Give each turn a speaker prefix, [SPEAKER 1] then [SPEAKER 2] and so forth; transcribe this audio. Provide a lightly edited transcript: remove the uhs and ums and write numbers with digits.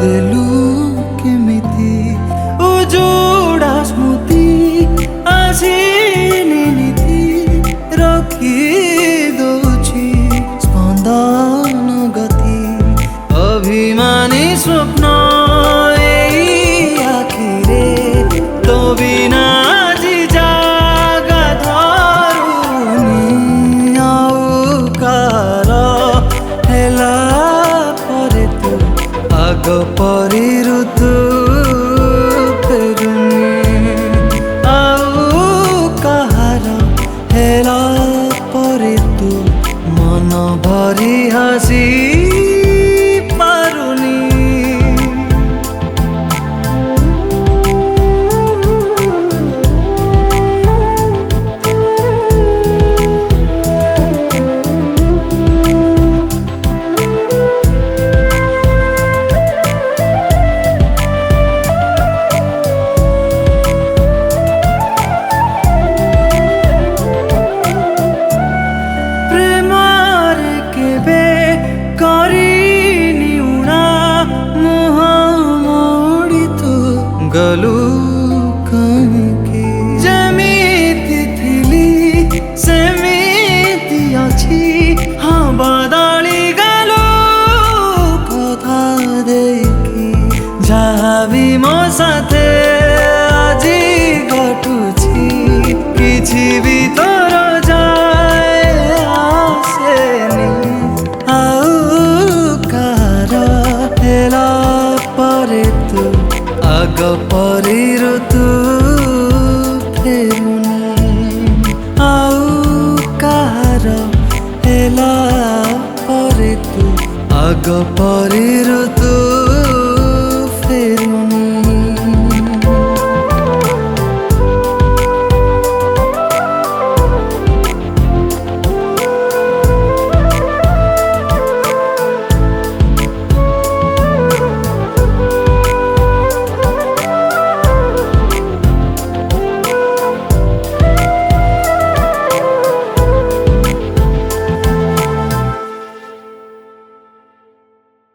[SPEAKER 1] ଦେଲୁ କେମିତି ଉଜୁଡ଼ା ସ୍ମୃତି ଆସିନି ନୀତି ରଖି ଦଉଛି ସ୍ପନ୍ଦନ ଗତି ଅଭିମାନୀ ସ୍ୱପ୍ନ ଏଇ ଆଖିରେ ତୋ ବିନା ଆଜି ଜାଗା ଧରୁନି ଆଉ କାହାର ହେଲା ପରେ ତୁ ଆଗ ପରି ଋତୁ ଫେରୁନି ଆଉ କାହାର ହେଲା ପରେ ତୁ ମନ ଭରି ହସି ପାରୁନି। गलु कहीं जमीती थिली सेमीती अच्छी हाँ बदली गलु कथा देखी जहाँ भी मो साथे आजी घटुची किछि भी तोर जाए आसेनी आउ कार हेला परे तू आग परी ऋतु फेरुनी आउ काହାର ହେଲା ପରେ ତୁ ଆଗ ପରି ଋତୁ